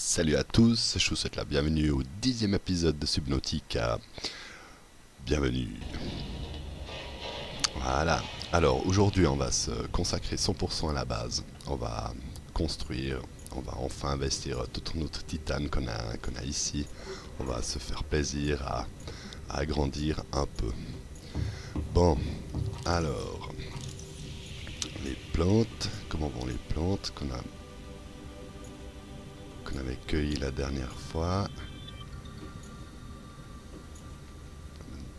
Salut à tous, je vous souhaite la bienvenue au 10e épisode de Subnautica. Bienvenue. Voilà. Alors aujourd'hui on va se consacrer 100% à la base. On va construire, on va enfin investir tout notre titane qu'on a ici. On va se faire plaisir à agrandir un peu. Bon, alors, les plantes, comment vont les plantes qu'on avait cueillies la dernière fois.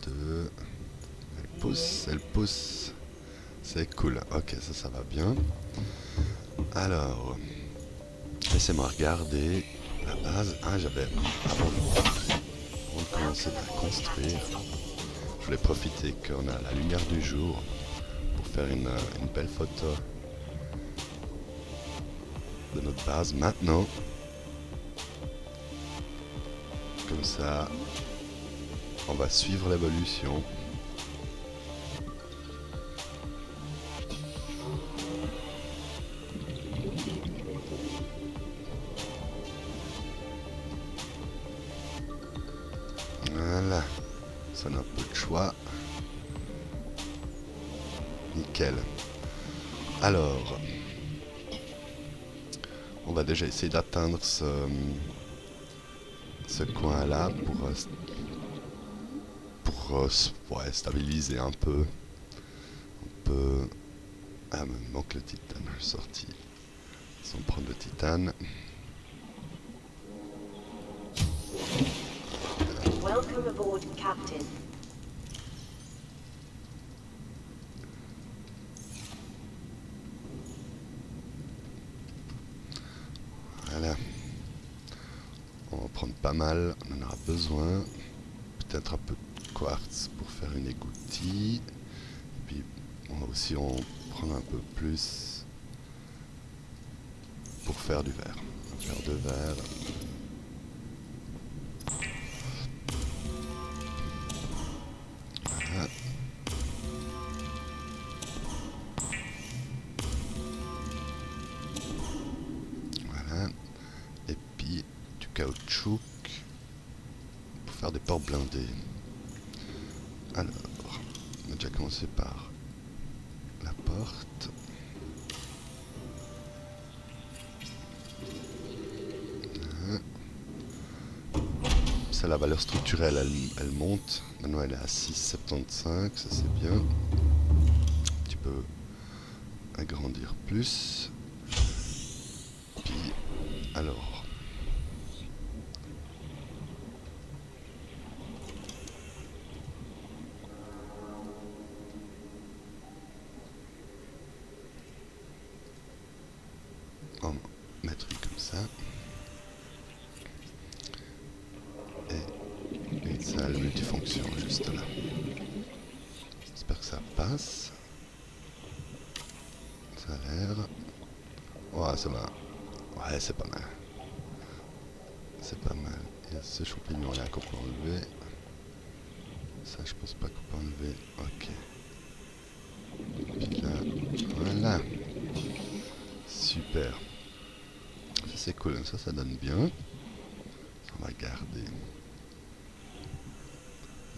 Deux. Elle pousse. C'est cool. Ok, ça va bien. Alors, laissez-moi regarder la base. Ah, avant de commencer à construire, je voulais profiter qu'on a la lumière du jour pour faire une belle photo de notre base maintenant. Comme ça, on va suivre l'évolution. Voilà, ça a un peu de choix. Nickel. Alors, on va déjà essayer d'atteindre ce coin-là pour ouais, stabiliser un peu. Ah, mais il manque le titane sorti. On prend le titane. Welcome aboard, Captain. Voilà. On va en prendre pas mal, on en aura besoin. Peut-être un peu de quartz pour faire une égoutille. Et puis on va aussi en prendre un peu plus pour faire du verre. Un verre de verre. Voilà. Voilà. Et puis du caoutchouc pour faire des portes blindées. Alors, on a déjà commencé par la porte. Voilà. Ça, la valeur structurelle, elle monte. Maintenant, elle est à 6,75, ça c'est bien. Tu peux agrandir plus. Puis, alors, on va mettre une comme ça. Et une salle multifonction juste là. J'espère que ça passe. Ça a l'air. Ouais, ça va. Ouais, c'est pas mal. C'est pas mal. Il y a ce champignon là qu'on peut enlever. Ça, je pense pas qu'on peut enlever. Ok. Puis là, voilà. Super. Ça, c'est cool. Ça donne bien. On va garder.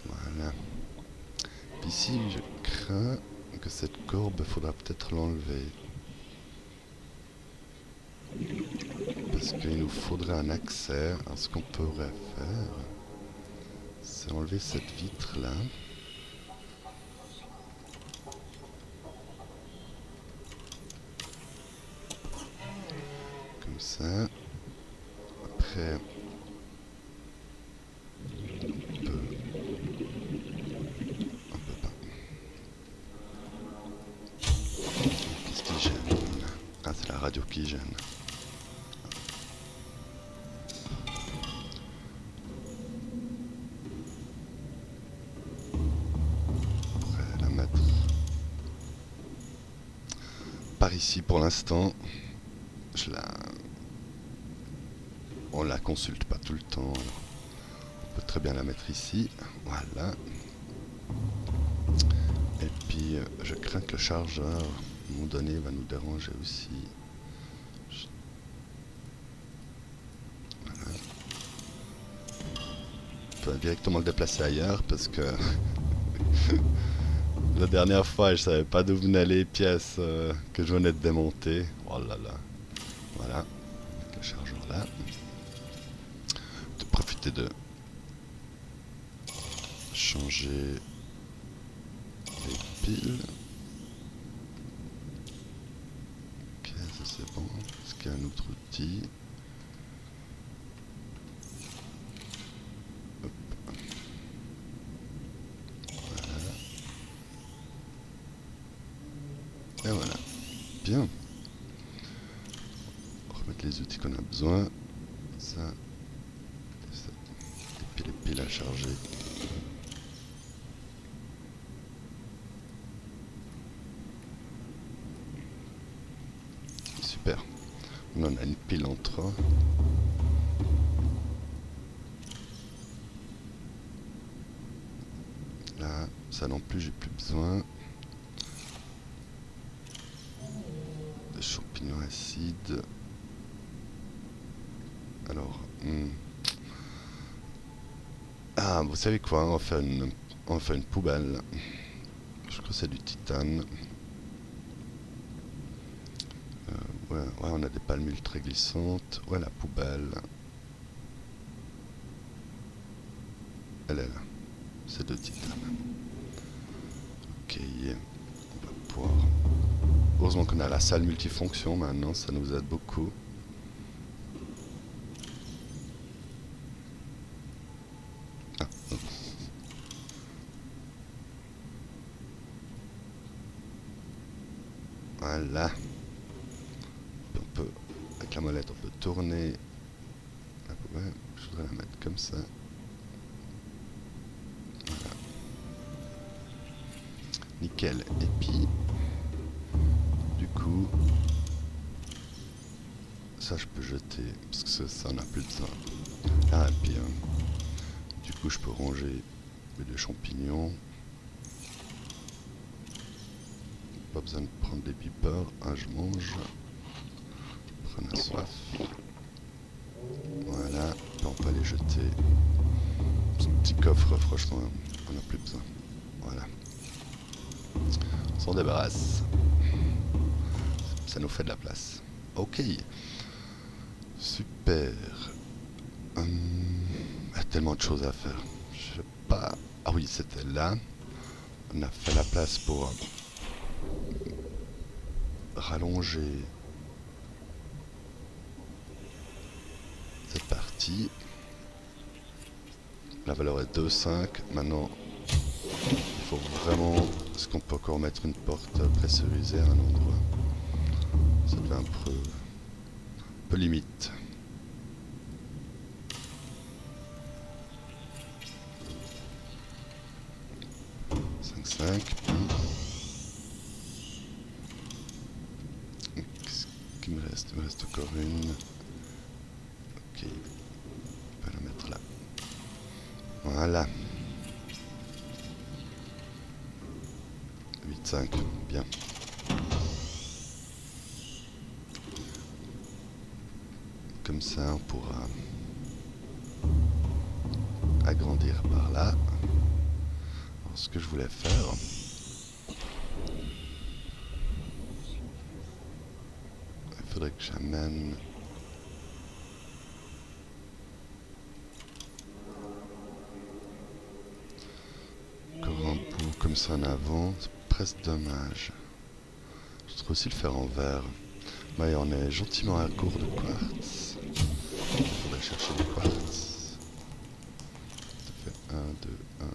Voilà. Puis ici, je crains que cette courbe, faudra peut-être l'enlever. Parce qu'il nous faudrait un accès. Alors, ce qu'on pourrait faire, c'est enlever cette vitre-là. Comme ça. Après, un peu pas. Qu'est-ce qui gêne? Ah, c'est la radio qui gêne. On pourrait la mettre par ici pour l'instant. On la consulte pas tout le temps. On peut très bien la mettre ici. Voilà. Et puis, je crains que le chargeur, à un moment donné, va nous déranger aussi. dois directement le déplacer ailleurs parce que la dernière fois je savais pas d'où venaient les pièces que je venais de démonter. Oh là là. Voilà. Le chargeur là. De profiter de changer les piles. Ok, ça c'est bon. Est-ce qu'il y a un autre outil? Hop. Voilà. Et voilà. Bien. On va remettre les outils qu'on a besoin. Ça. Et ça. Et puis les piles à charger. Super. On en a une pile en 3. Là, ça non plus, j'ai plus besoin. De champignons acides. Alors, ah, vous savez quoi? On va faire une poubelle. Je crois que c'est du titane. Ouais, on a des palmules très glissantes. Ouais, la poubelle. Elle est là. C'est de titane. Ok, on va pouvoir... Heureusement qu'on a la salle multifonction maintenant, ça nous aide beaucoup. Ah, non. Voilà. On peut, avec la molette, on peut tourner la poubelle. Je voudrais la mettre comme ça. Voilà. Nickel. Et puis, du coup, ça je peux jeter, parce que ça on a plus besoin. Ah, et puis, du coup, je peux ranger mes 2 champignons. Pas besoin de prendre des beepers. Ah, je mange. Prends la soif. Voilà. On peut les jeter. Ce petit coffre, franchement, on n'a plus besoin. Voilà. On s'en débarrasse. Ça nous fait de la place. Ok. Super. Il y a tellement de choses à faire. Je sais pas. Ah oui, c'était là. On a fait la place pour rallonger cette partie. La valeur est 2,5. Maintenant, il faut vraiment... Est-ce qu'on peut encore mettre une porte pressurisée à un endroit? Ça devient un peu limite. Qu'est-ce qu'il me reste? Il me reste encore une. Ok. On va la mettre là. Voilà. 8,5. Bien. Comme ça, on pourra agrandir par là. Alors, ce que je voulais faire... Il faudrait que j'amène... encore un bout comme ça en avant. C'est presque dommage. Je voudrais aussi le faire en verre. Mais on est gentiment à court de quartz. Il faudrait chercher du quartz. Ça fait 1, 2, 1, 2.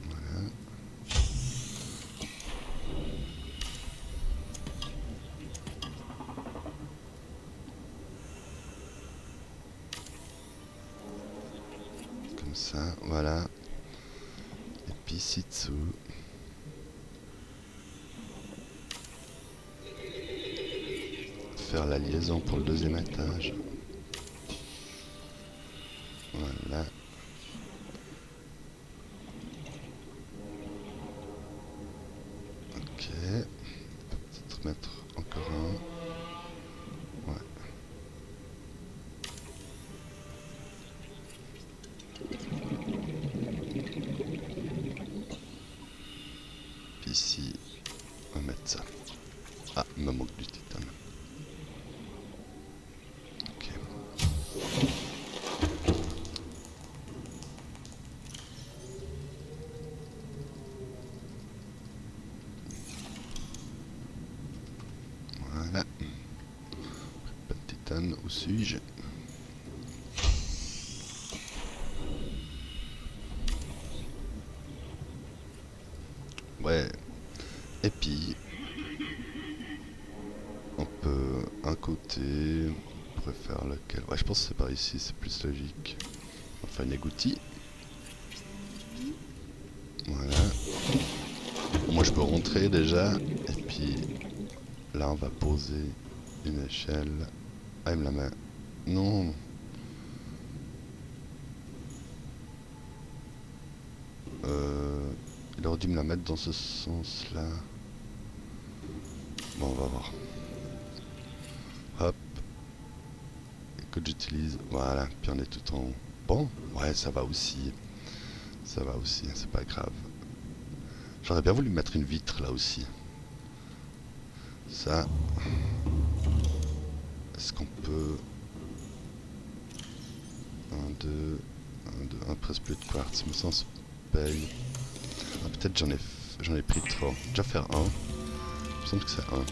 Voilà. Comme ça, voilà. Et puis ici dessous. Faire la liaison pour le 2e étage. Voilà. Ok. Peut-être mettre encore un. Ouais. Puis ici, on va mettre ça. Ah, il me manque du titane. Ok. Voilà. Pas de titane, où suis-je? Ouais. Et puis, on peut un côté, on pourrait faire lequel? Ouais, je pense que c'est par ici, c'est plus logique. On va faire une égoutille. Voilà. Moi, je peux rentrer déjà. Et puis, là, on va poser une échelle. Ah, il me la met. Non. Il aurait dû me la mettre dans ce sens-là. Bon, on va voir. Hop. Et que j'utilise. Voilà. Puis on est tout en haut. Bon, ouais, ça va aussi. Ça va aussi, c'est pas grave. J'aurais bien voulu mettre une vitre là aussi. Ça. Est-ce qu'on peut... 1, 2, 1, 2, 1 presque plus de quartz, mais ça on se paye. Ah, peut-être j'en ai pris trop. Déjà faire un. Il me semble que c'est un.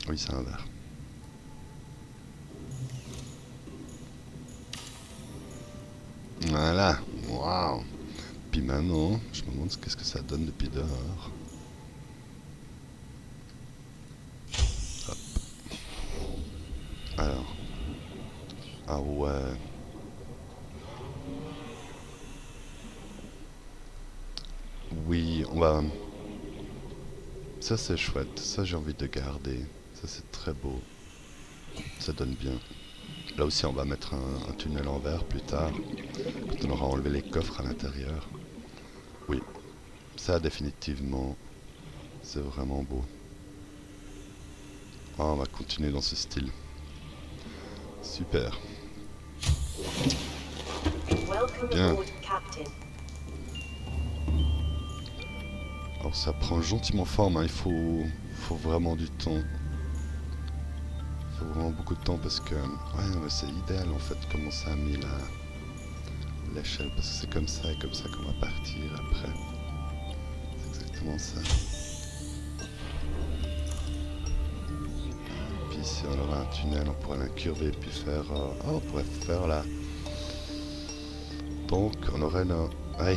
Oui, c'est un verre. Voilà. Waouh. Puis maintenant, je me demande qu'est-ce que ça donne depuis dehors. Hop. Alors. Ah ouais. Oui, on va... Ça c'est chouette, ça j'ai envie de garder. Ça c'est très beau. Ça donne bien. Là aussi on va mettre un tunnel en verre plus tard. Quand on aura enlevé les coffres à l'intérieur. Oui, ça définitivement, c'est vraiment beau. Ah, on va continuer dans ce style. Super. Bien. Alors ça prend gentiment forme, hein. faut vraiment du temps. Il faut vraiment beaucoup de temps parce que ouais, c'est idéal en fait comment ça a mis l'échelle, parce que c'est comme ça et comme ça qu'on va partir après. C'est exactement ça. Puis ici on aura un tunnel, on pourra l'incurver puis faire... on pourrait faire là. Donc on aurait là... Ouais.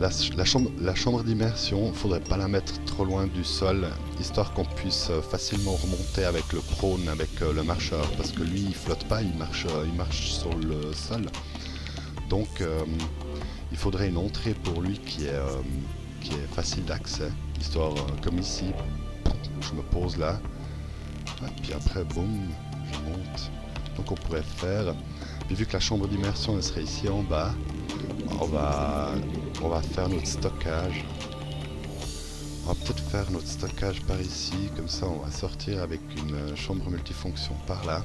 La chambre d'immersion, faudrait pas la mettre trop loin du sol, histoire qu'on puisse facilement remonter avec le prône, avec le marcheur, parce que lui il flotte pas, il marche sur le sol. Donc il faudrait une entrée pour lui qui est facile d'accès, histoire comme ici, je me pose là, et puis après boum, je monte. Donc on pourrait faire, puis vu que la chambre d'immersion elle serait ici en bas, on va faire notre stockage. On va peut-être faire notre stockage par ici, comme ça on va sortir avec une chambre multifonction par là,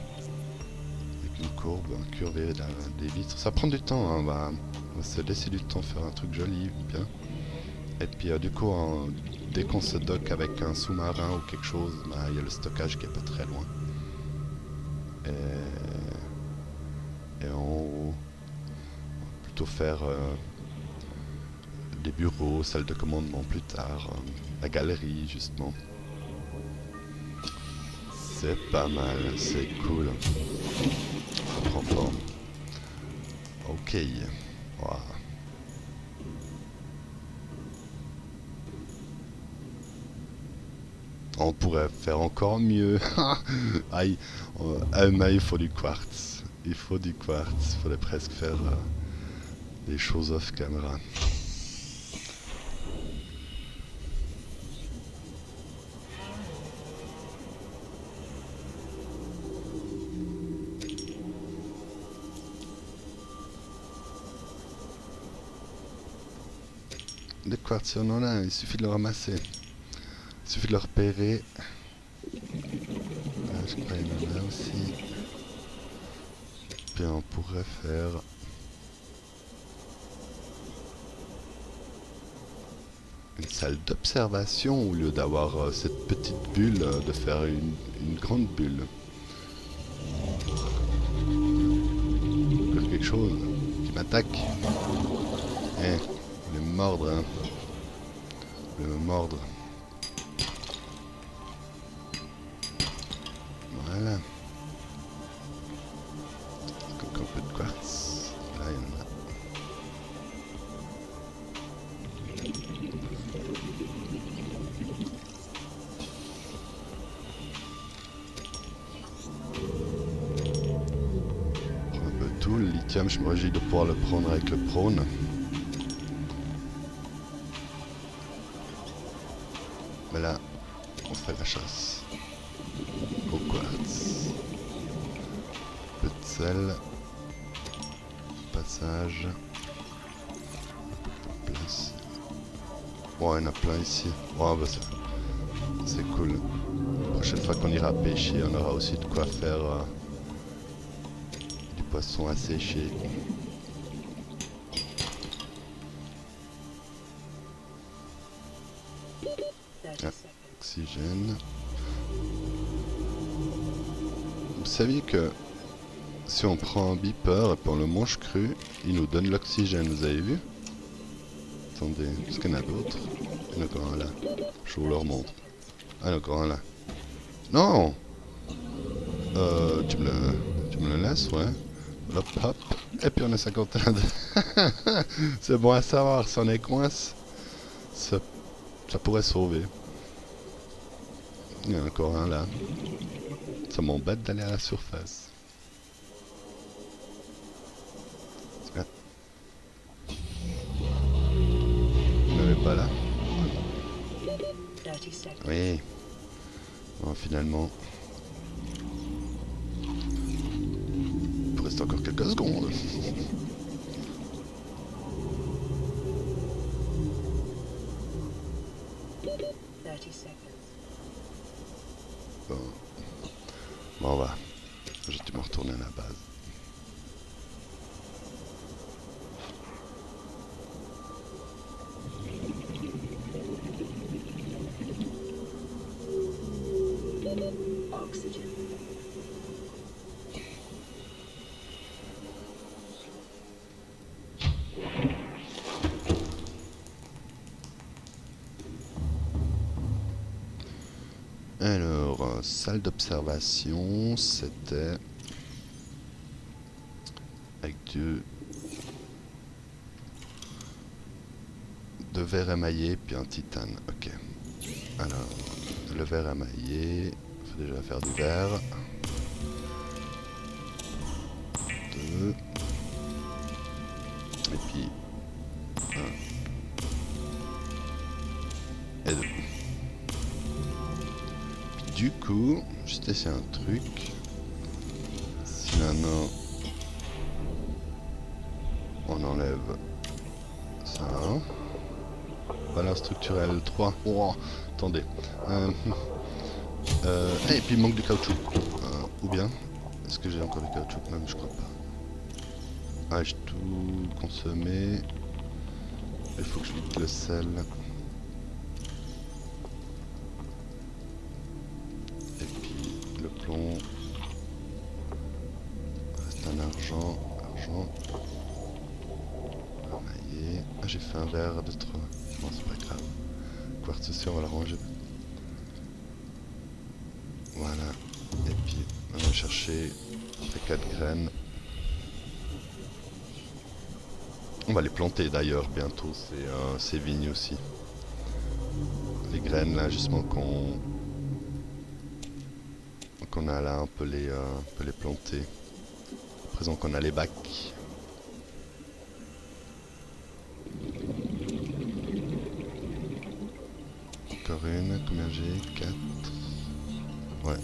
avec une courbe incurvée des vitres. Ça prend du temps, hein. On va se laisser du temps, faire un truc joli, bien. Et puis du coup, dès qu'on se dock avec un sous-marin ou quelque chose, il y a le stockage qui est pas très loin. Et en haut, on va plutôt faire des bureaux, salle de commandement plus tard, la galerie justement. C'est pas mal, c'est cool. Ça prend forme. Ok. Wow. On pourrait faire encore mieux. Aïe, mais il faut du quartz. Il faut du quartz. Il faudrait presque faire des choses off camera. de quartz, on en a, il suffit de le ramasser. Il suffit de le repérer. Je crois qu'il y en a aussi. Puis on pourrait faire... une salle d'observation au lieu d'avoir cette petite bulle, de faire une grande bulle. Faire quelque chose qui m'attaque. Eh, il me mordre, hein. Il me mordre. Voilà. Encore un peu de quartz. Là, il y en a. Le lithium, je me réjouis de pouvoir le prendre avec le prône. Mais là, on fait la chasse au quartz. Un peu de sel. Passage. Place. Bon, il y en a plein ici. Bon, bah c'est cool. La prochaine fois qu'on ira pêcher, on aura aussi de quoi faire du poisson à sécher. Ah, oxygène. Vous saviez que si on prend un beeper et puis on le mange cru, il nous donne l'oxygène, vous avez vu? Attendez, est-ce qu'il y en a d'autres? Il y en a encore un là. Je vous le remontre. Ah, il y en a encore un là. Non! Tu me le laisses, ouais. Hop, hop. Et puis on a 51 de... C'est bon à savoir, si on est coince, ça pourrait sauver. Il y en a encore un là. Ça m'embête d'aller à la surface. Ah. Vous n'avez pas là? Oui. Bon, finalement. Il reste encore quelques secondes. Bon. Bon, on va. J'ai dû me retourner à la base. Alors, salle d'observation, c'était avec de verre émaillé puis un titane. Ok. Alors, le verre émaillé, il faut déjà faire du verre. 2. Et puis 1. Et 2. Du coup, juste essayer un truc. Si maintenant on enlève ça. Valeur structurelle 3. Oh, attendez. Et puis il manque du caoutchouc. Ou bien, est-ce que j'ai encore du caoutchouc? Même je crois pas. Ah, j'ai tout consommé. Il faut que je vide le sel. Le plomb, reste un argent, émaillé. Ah, j'ai fait un verre de trop. Bon, c'est pas grave. Quartz aussi, on va la ranger. Voilà. Et puis, on va chercher les 4 graines. On va les planter d'ailleurs bientôt, ces vignes aussi. Les graines là, justement, qu'on a là, on peut les planter. À présent qu'on a les bacs. Encore une, combien j'ai? 4. Ouais.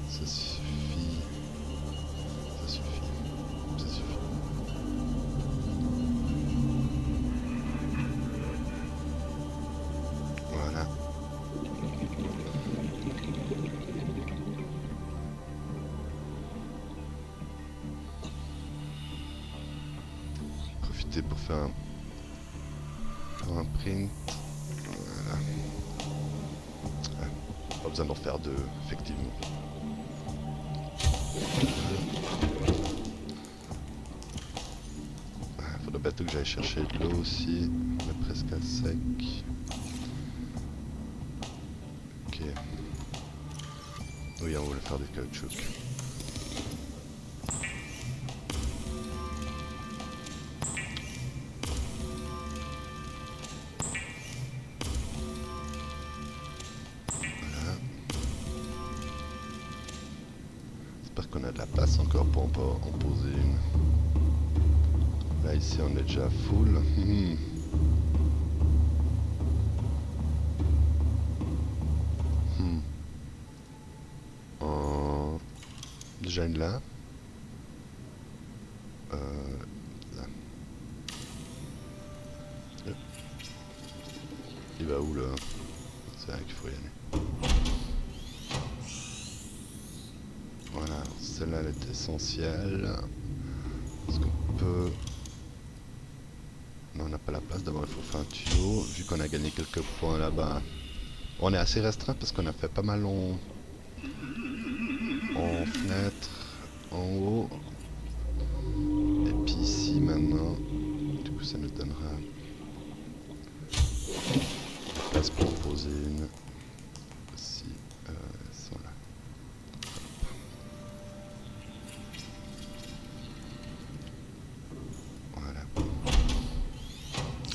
Ça suffit. Ça suffit. Ça suffit. utiliser pour faire un print. Voilà. Ouais, pas besoin d'en faire deux, effectivement. Faudrait bientôt que j'aille chercher de l'eau aussi. On est presque à sec. Ok. Oui, on voulait faire des caoutchoucs. Voilà. J'espère qu'on a de la place encore pour en poser une. Là, ici, on est déjà full. Déjà une là. Là. Il va où là? C'est là qu'il faut y aller. Voilà, celle-là elle est essentielle. Est-ce qu'on peut... Non, on n'a pas la place, d'abord il faut faire un tuyau. Vu qu'on a gagné quelques points là-bas, on est assez restreint parce qu'on a fait pas mal en fenêtre, en haut. Et puis ici maintenant, du coup ça nous donnera la place pour en poser une. Aussi, sont là. Voilà.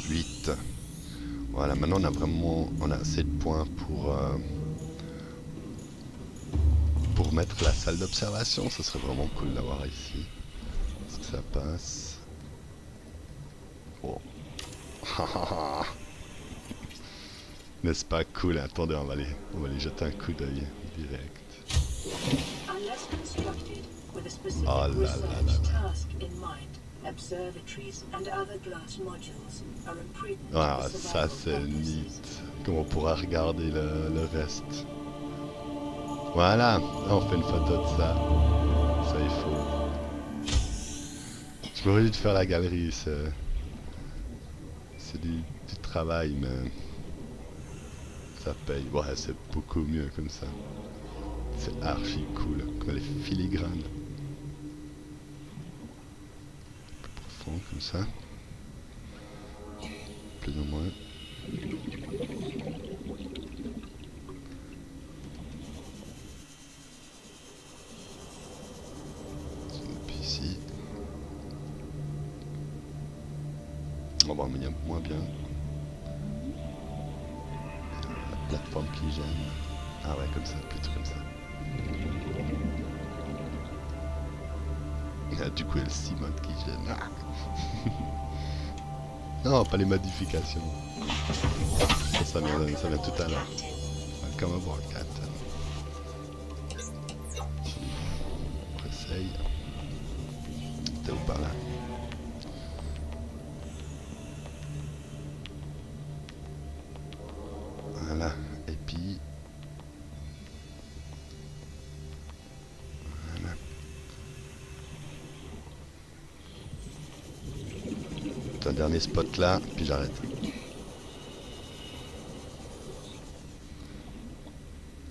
8. Voilà, maintenant on a assez de points pour mettre la salle d'observation. Ce serait vraiment cool d'avoir ici. Est-ce que ça passe? Oh. N'est-ce pas cool? Attendez, on va aller jeter un coup d'œil direct. Unless constructed with a specific Oh là là là research là. task in mind, observatories and other glass modules are imprudent Ah, for ça survival c'est neat. purposes. Comme on pourra regarder le reste. Voilà, là, on fait une photo de ça. Ça il faut. Je m'aurais dit de faire la galerie, c'est du travail, mais ça paye. Ouais, c'est beaucoup mieux comme ça. C'est archi cool, comme les filigranes. Plus profond comme ça. Plus ou moins. Et puis ici. On va en moins bien. La plateforme qui gêne. Ah ouais, comme ça, plutôt comme ça. Ah, du coup, il y a le 6 modes qui gêne. Ah. Non, pas les modifications. Ça vient tout à l'heure. Welcome aboard, Captain. On essaye. T'es où par là? Voilà. Et puis... Voilà. Un dernier spot là, puis j'arrête.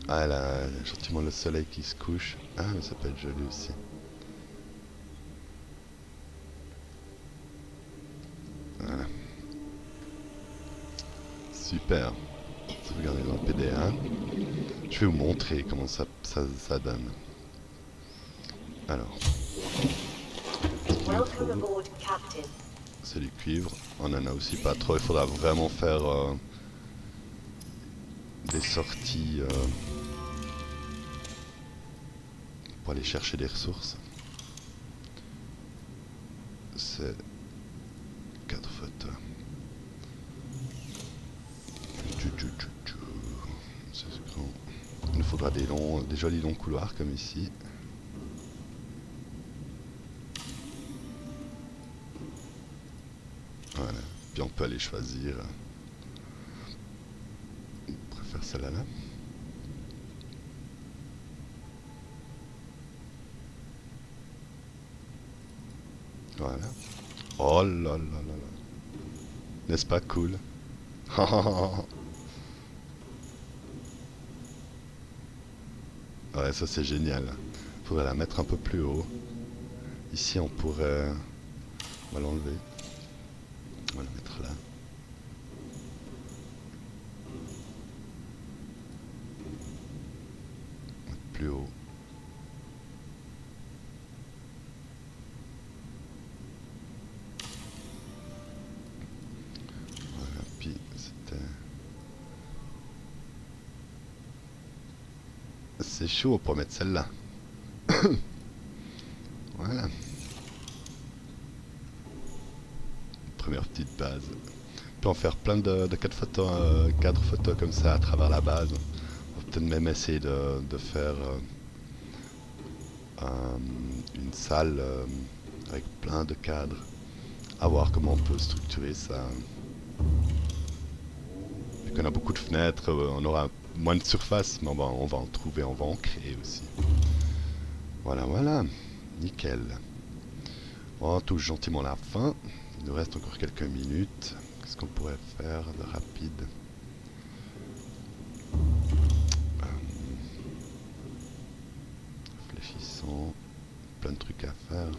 Ah là, gentiment le soleil qui se couche. Ah, mais ça peut être joli aussi. Voilà. Super. Regardez dans le PDA. Je vais vous montrer comment ça donne. Alors. Welcome aboard, Captain. C'est du cuivre. On en a aussi pas trop. Il faudra vraiment faire des sorties pour aller chercher des ressources. C'est 4 photos. Il nous faudra des jolis longs couloirs comme ici. Voilà. Puis on peut aller choisir. On préfère celle-là. Voilà. Oh là là là là. N'est-ce pas cool? Ouais, ça c'est génial. Faudrait la mettre un peu plus haut. Ici on pourrait... On va l'enlever. On va la mettre là. Mettre plus haut. Voilà, puis c'était... C'est chaud pour mettre celle-là. Voilà. Première petite base. On peut en faire plein de cadres photos comme ça à travers la base. On va peut-être même essayer de faire une salle avec plein de cadres. À voir comment on peut structurer ça. Vu qu'on a beaucoup de fenêtres, on aura moins de surface, mais on va en trouver, on va en créer aussi. Voilà, voilà. Nickel. On touche gentiment la fin. Il nous reste encore quelques minutes. Qu'est-ce qu'on pourrait faire de rapide? Réfléchissons. Plein de trucs à faire.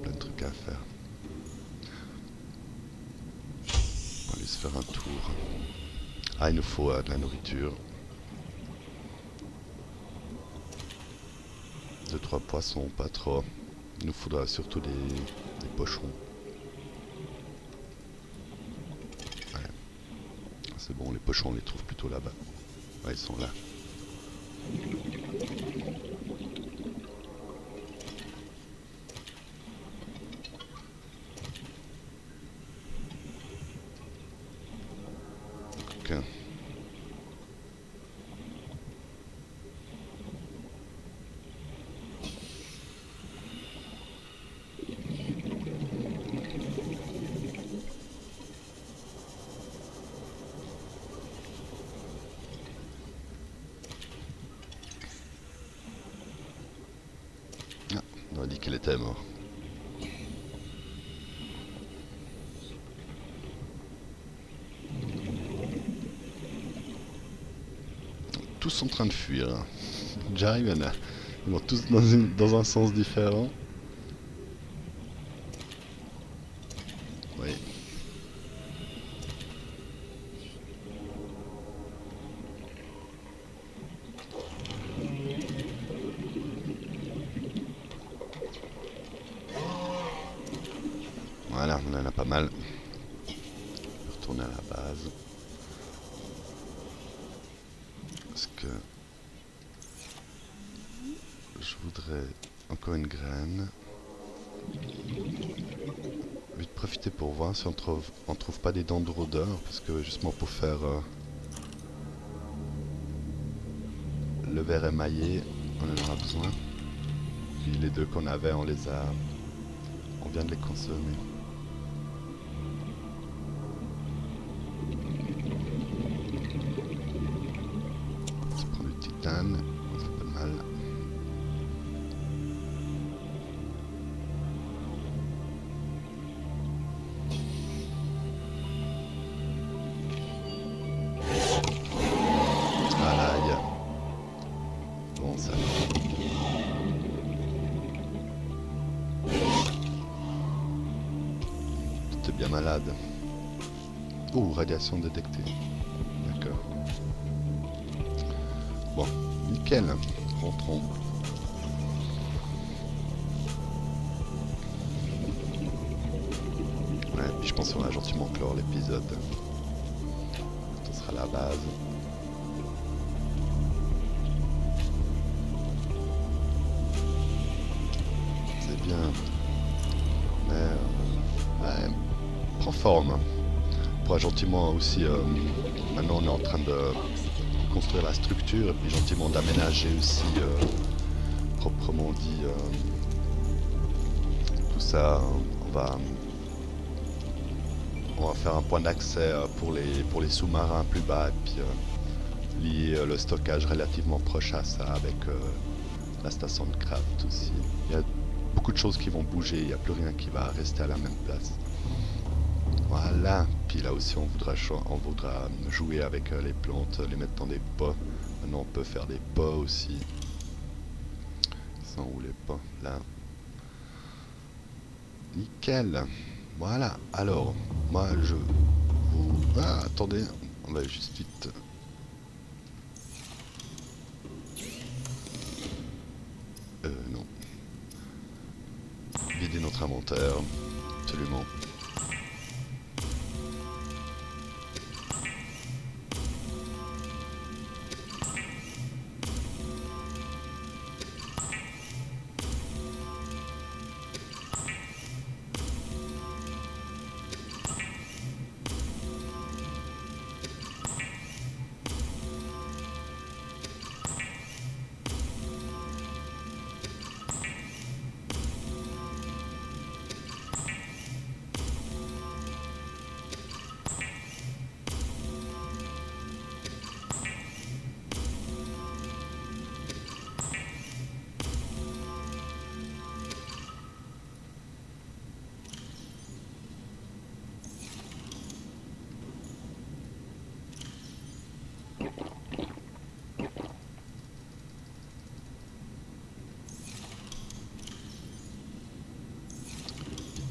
Plein de trucs à faire. On va aller se faire un tour. Ah, il nous faut de la nourriture. 2-3 poissons, pas trop. Il nous faudra surtout des pochons. Ouais. C'est bon, les pochons on les trouve plutôt là-bas. Ouais, ils sont là. Ok. Ah, on a dit qu'il était mort. Tous en train de fuir. J'arrive, il y en a. Ils vont tous dans un sens différent. Oui. Voilà, on en a pas mal. On peut retourner à la base. Parce que je voudrais encore une graine. Vite profiter pour voir si on trouve pas des dents de rôdeur, parce que justement pour faire le verre émaillé, on en aura besoin. Puis les deux qu'on avait, on vient de les consommer. On prend du titane, ça fait pas mal. Aïe. Bon, ça. T'es bien malade. Oh, radiation détectée. D'accord. Bon, nickel. Rentrons. Ouais, puis je pense qu'on va gentiment clore l'épisode. Ce sera la base. C'est bien. Mais ouais, prends forme. On pourra gentiment aussi. Maintenant, on est en train de construire la structure et puis gentiment d'aménager aussi, proprement dit, tout ça. On va faire un point d'accès pour les sous-marins plus bas et puis lier le stockage relativement proche à ça avec la station de craft aussi. Il y a beaucoup de choses qui vont bouger, il n'y a plus rien qui va rester à la même place. Voilà. Puis là aussi, on voudra jouer avec les plantes, les mettre dans des pots. Maintenant, on peut faire des pots aussi. Sans où les pots, là. Nickel. Voilà. Alors, moi, je vous... Ah, attendez. On va juste vite... non. Vider notre inventaire. Absolument.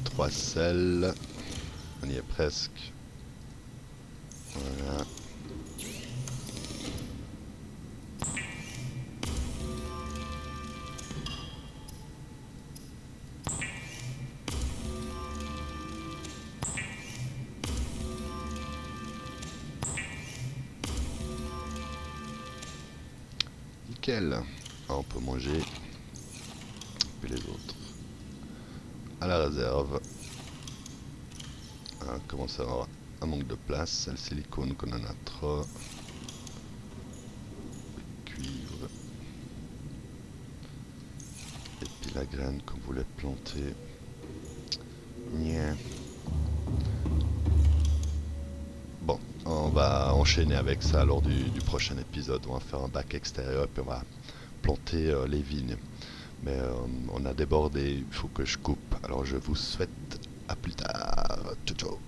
Trois sels. On y est presque. Voilà. Nickel. Ah, on peut manger. Puis les autres. À la réserve. Ah, commence à avoir un manque de place. Le silicone qu'on en a trop. Le cuivre. Et puis la graine qu'on voulait planter. Nya. Bon, on va enchaîner avec ça lors du prochain épisode. On va faire un bac extérieur puis on va planter les vignes. Mais on a débordé, il faut que je coupe. Alors je vous souhaite à plus tard. Ciao ciao.